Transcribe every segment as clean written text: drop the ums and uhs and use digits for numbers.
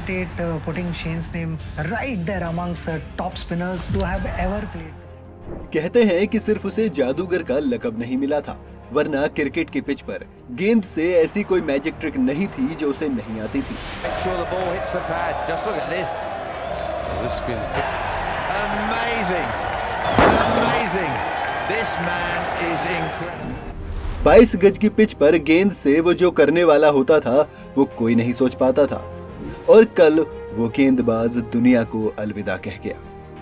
hesitate putting Shane's name right there amongst the top spinners to have ever played. कहते हैं कि सिर्फ उसे जादूगर का लकब नहीं मिला था, वरना क्रिकेट के पिच पर गेंद से ऐसी कोई मैजिक ट्रिक नहीं थी जो उसे नहीं आती थी। This man is incredible. 22 गज की पिच पर गेंद से वो जो करने वाला होता था वो कोई नहीं सोच पाता था, और कल वो गेंदबाज दुनिया को अलविदा कह गया,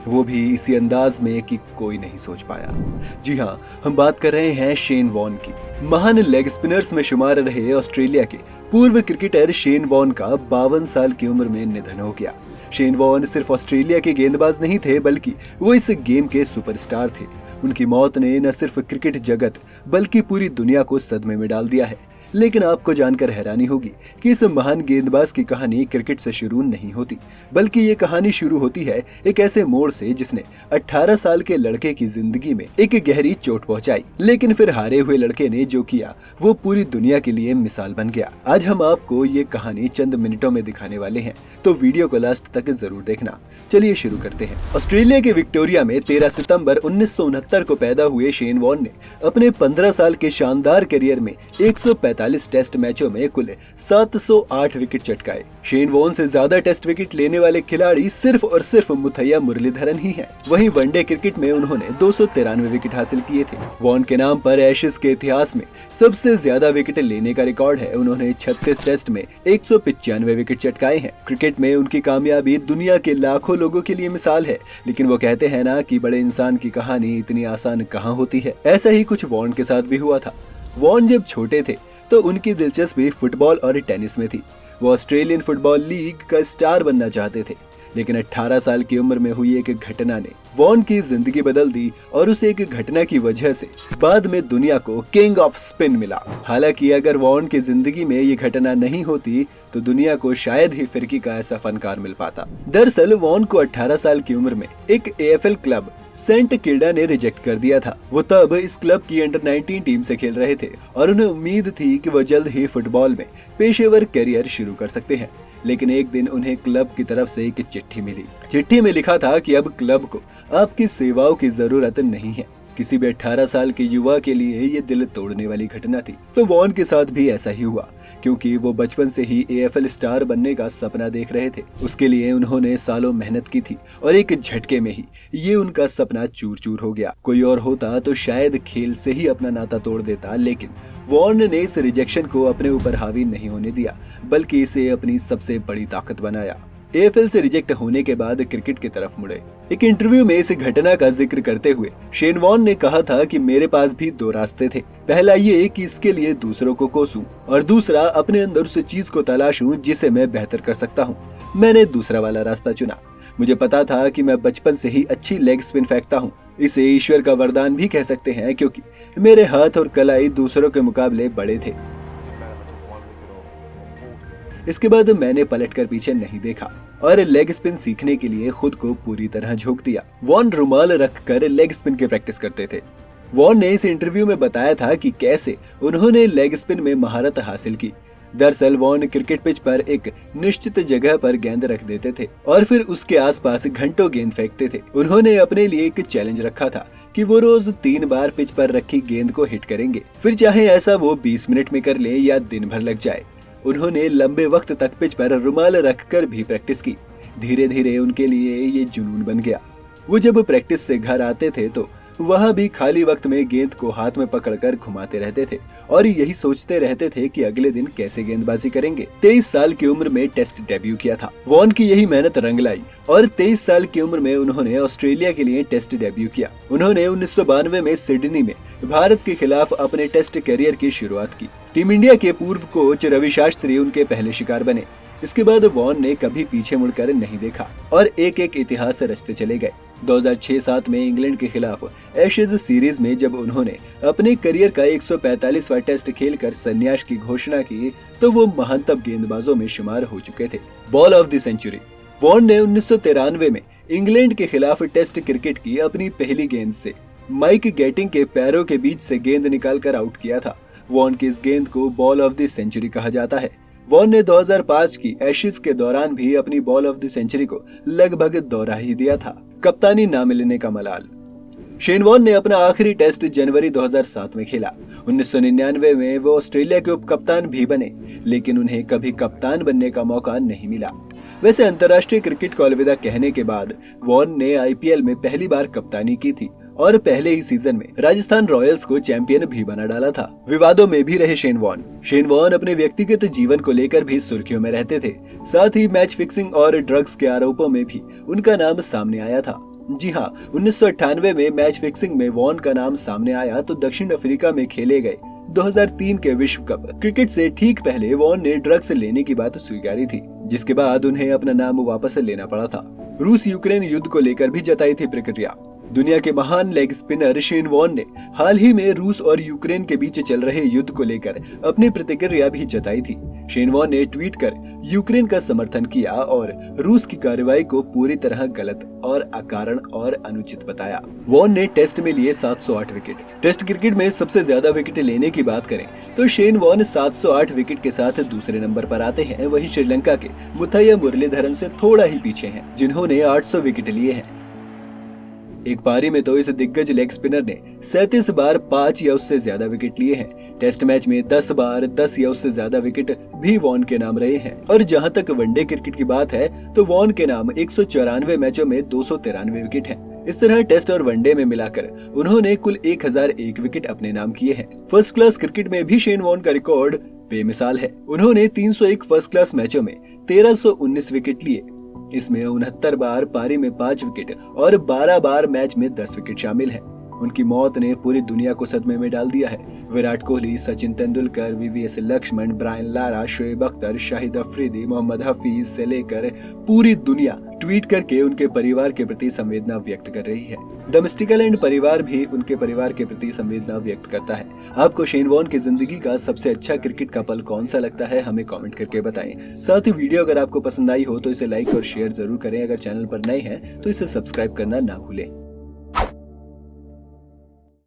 वो भी इसी अंदाज में कि कोई नहीं सोच पाया। जी हाँ, हम बात कर रहे हैं शेन वॉर्न की। महान लेग स्पिनर्स में शुमार रहे ऑस्ट्रेलिया के पूर्व क्रिकेटर शेन वॉर्न का 52 साल की उम्र में निधन हो गया। शेन वॉर्न सिर्फ ऑस्ट्रेलिया के गेंदबाज नहीं थे, बल्कि वो इस गेम के सुपरस्टार थे। उनकी मौत ने न सिर्फ क्रिकेट जगत बल्कि पूरी दुनिया को सदमे में डाल दिया है। लेकिन आपको जानकर हैरानी होगी कि इस महान गेंदबाज की कहानी क्रिकेट से शुरू नहीं होती, बल्कि ये कहानी शुरू होती है एक ऐसे मोड़ से जिसने 18 साल के लड़के की जिंदगी में एक गहरी चोट पहुंचाई। लेकिन फिर हारे हुए लड़के ने जो किया वो पूरी दुनिया के लिए मिसाल बन गया। आज हम आपको ये कहानी चंद मिनटों में दिखाने वाले हैं, तो वीडियो को लास्ट तक जरूर देखना। चलिए शुरू करते हैं। ऑस्ट्रेलिया के विक्टोरिया में 13 सितंबर 1969 को पैदा हुए शेन वॉर्न ने अपने 15 साल के शानदार करियर में 145 टेस्ट मैचों में कुल 708 विकेट चटकाए। शेन वॉर्न से ज्यादा टेस्ट विकेट लेने वाले खिलाड़ी सिर्फ और सिर्फ मुथैया मुरलीधरन ही हैं। वहीं वनडे क्रिकेट में उन्होंने 293 विकेट हासिल किए थे। वॉर्न के नाम पर एशेज के इतिहास में सबसे ज्यादा विकेट लेने का रिकॉर्ड है। उन्होंने 36 टेस्ट में 195 विकेट चटकाए हैं। क्रिकेट में उनकी कामयाबी दुनिया के लाखों लोगों के लिए मिसाल है, लेकिन वो कहते हैं ना कि बड़े इंसान की कहानी इतनी आसान कहाँ होती है। ऐसा ही कुछ वॉर्न के साथ भी हुआ था। वॉर्न जब छोटे थे तो उनकी दिलचस्पी फुटबॉल और टेनिस में थी। वो ऑस्ट्रेलियन फुटबॉल लीग का स्टार बनना चाहते थे, लेकिन 18 साल की उम्र में हुई एक घटना ने वॉर्न की जिंदगी बदल दी, और उस एक घटना की वजह से बाद में दुनिया को किंग ऑफ स्पिन मिला। हालांकि अगर वॉर्न की जिंदगी में ये घटना नहीं होती तो दुनिया को शायद ही फिरकी का ऐसा फनकार मिल पाता। दरअसल वॉर्न को 18 साल की उम्र में एक AFL क्लब सेंट किल्डा ने रिजेक्ट कर दिया था। वो तब इस क्लब की अंडर 19 टीम से खेल रहे थे और उन्हें उम्मीद थी कि वो जल्द ही फुटबॉल में पेशेवर करियर शुरू कर सकते हैं। लेकिन एक दिन उन्हें क्लब की तरफ से एक चिट्ठी मिली। चिट्ठी में लिखा था कि अब क्लब को आपकी सेवाओं की जरूरत नहीं है। किसी भी 18 साल के युवा के लिए ये दिल तोड़ने वाली घटना थी। तो वॉर्न के साथ भी ऐसा ही हुआ, क्योंकि वो बचपन से ही AFL स्टार बनने का सपना देख रहे थे। उसके लिए उन्होंने सालों मेहनत की थी और एक झटके में ही ये उनका सपना चूर चूर हो गया। कोई और होता तो शायद खेल से ही अपना नाता तोड़ देता, लेकिन वॉर्न ने इस रिजेक्शन को अपने ऊपर हावी नहीं होने दिया, बल्कि इसे अपनी सबसे बड़ी ताकत बनाया। AFL से रिजेक्ट होने के बाद क्रिकेट की तरफ मुड़े। एक इंटरव्यू में इस घटना का जिक्र करते हुए शेन वॉर्न ने कहा था कि मेरे पास भी 2 रास्ते थे। पहला ये कि इसके लिए दूसरों को कोसूं, और दूसरा अपने अंदर उस चीज को तलाशूं जिसे मैं बेहतर कर सकता हूँ। मैंने दूसरा वाला रास्ता चुना। मुझे पता था कि मैं बचपन से ही अच्छी लेग स्पिन फेंकता हूँ। इसे ईश्वर का वरदान भी कह सकते हैं, क्योंकि मेरे हाथ और कलाई दूसरों के मुकाबले बड़े थे। इसके बाद मैंने पलटकर पीछे नहीं देखा और लेग स्पिन सीखने के लिए खुद को पूरी तरह झोंक दिया। वॉर्न रुमाल रखकर लेग स्पिन की प्रैक्टिस करते थे। वॉर्न ने इस इंटरव्यू में बताया था कि कैसे उन्होंने लेग स्पिन में महारत हासिल की। दरअसल वॉर्न क्रिकेट पिच पर एक निश्चित जगह पर गेंद रख देते थे और फिर उसके आसपास घंटों गेंद फेंकते थे। उन्होंने अपने लिए एक चैलेंज रखा था कि वो रोज 3 बार पिच पर रखी गेंद को हिट करेंगे, फिर चाहे ऐसा वो 20 मिनट में कर ले या दिन भर लग जाए। उन्होंने लंबे वक्त तक पिच पर रुमाल रखकर भी प्रैक्टिस की। धीरे धीरे उनके लिए ये जुनून बन गया। वो जब प्रैक्टिस से घर आते थे तो वहाँ भी खाली वक्त में गेंद को हाथ में पकड़कर घुमाते रहते थे और यही सोचते रहते थे कि अगले दिन कैसे गेंदबाजी करेंगे। 23 साल की उम्र में टेस्ट डेब्यू किया था। वॉर्न की यही मेहनत रंग लाई और 23 साल की उम्र में उन्होंने ऑस्ट्रेलिया के लिए टेस्ट डेब्यू किया। उन्होंने 1992 में सिडनी में भारत के खिलाफ अपने टेस्ट करियर की शुरुआत की। टीम इंडिया के पूर्व कोच रवि शास्त्री उनके पहले शिकार बने। इसके बाद वॉर्न ने कभी पीछे मुड़कर नहीं देखा और एक एक इतिहास रचते चले गए। 2006-07 में इंग्लैंड के खिलाफ एशेज सीरीज में जब उन्होंने अपने करियर का 145वां टेस्ट खेलकर संन्यास की घोषणा की तो वो महानतम गेंदबाजों में शुमार हो चुके थे। Ball of the century. Warne ने 1993 में इंग्लैंड के खिलाफ टेस्ट क्रिकेट की अपनी पहली गेंद से माइक गैटिंग के पैरों के बीच से गेंद निकालकर आउट किया था। वॉर्न की इस गेंद को बॉल ऑफ द सेंचुरी कहा जाता है। वॉन ने 2005 की एशेज के दौरान भी अपनी बॉल ऑफ द सेंचुरी को लगभग दोहरा ही दिया था। कप्तानी ना मिलने का मलाल। शेन वॉन ने अपना आखिरी टेस्ट जनवरी 2007 में खेला। 1999 में वो ऑस्ट्रेलिया के उप कप्तान भी बने, लेकिन उन्हें कभी कप्तान बनने का मौका नहीं मिला। वैसे अंतर्राष्ट्रीय क्रिकेट को अलविदा कहने के बाद वॉन ने आईपीएल में पहली बार कप्तानी की थी और पहले ही सीजन में राजस्थान रॉयल्स को चैंपियन भी बना डाला था। विवादों में भी रहे शेन वॉन। शेन वॉन अपने व्यक्तिगत जीवन को लेकर भी सुर्खियों में रहते थे। साथ ही मैच फिक्सिंग और ड्रग्स के आरोपों में भी उनका नाम सामने आया था। जी हाँ, 1998 में मैच फिक्सिंग में वॉन का नाम सामने आया तो दक्षिण अफ्रीका में खेले गए 2003 के विश्व कप क्रिकेट से ठीक पहले वॉन ने ड्रग्स लेने की बात स्वीकारी थी, जिसके बाद उन्हें अपना नाम वापस लेना पड़ा था। रूस यूक्रेन युद्ध को लेकर भी जताई थी प्रतिक्रिया। दुनिया के महान लेग स्पिनर शेन वॉन ने हाल ही में रूस और यूक्रेन के बीच चल रहे युद्ध को लेकर अपनी प्रतिक्रिया भी जताई थी। शेन वॉन ने ट्वीट कर यूक्रेन का समर्थन किया और रूस की कार्रवाई को पूरी तरह गलत और अकारण और अनुचित बताया। वॉन ने टेस्ट में लिए 708 विकेट। टेस्ट क्रिकेट में सबसे ज्यादा विकेट लेने की बात करें तो शेन वॉन 708 विकेट के साथ दूसरे नंबर पर आते हैं। वहीं श्रीलंका के मुथैया मुरलीधरन से थोड़ा ही पीछे हैं, जिन्होंने 800 विकेट लिए हैं। एक पारी में तो इस दिग्गज लेग स्पिनर ने 37 बार 5 या उससे ज्यादा विकेट लिए हैं। टेस्ट मैच में 10 बार 10 या उससे ज्यादा विकेट भी वॉन के नाम रहे हैं। और जहां तक वनडे क्रिकेट की बात है तो वॉन के नाम 194 मैचों में 293 विकेट हैं। इस तरह टेस्ट और वनडे में मिलाकर उन्होंने कुल 1001 विकेट अपने नाम किए हैं। फर्स्ट क्लास क्रिकेट में भी शेन वॉन का रिकॉर्ड बेमिसाल है। उन्होंने 301 फर्स्ट क्लास मैचों में 1319 विकेट लिए। इसमें 69 बार पारी में 5 विकेट और 12 बार मैच में 10 विकेट शामिल हैं। उनकी मौत ने पूरी दुनिया को सदमे में डाल दिया है। Virat Kohli, Sachin Tendulkar, VVS Laxman, Brian Lara, Shoaib Akhtar, Shahid Afridi, Mohammad Hafeez से लेकर पूरी दुनिया ट्वीट करके उनके परिवार के प्रति संवेदना व्यक्त कर रही है। द मिस्टिकलैंड परिवार भी उनके परिवार के प्रति संवेदना व्यक्त करता है। आपको शेन वॉन की जिंदगी का सबसे अच्छा क्रिकेट का पल कौन सा लगता है, हमें कमेंट करके बताएं। साथ ही वीडियो अगर आपको पसंद आई हो तो इसे लाइक और शेयर जरूर करें। अगर चैनल पर नए हैं तो इसे सब्सक्राइब करना ना भूलें।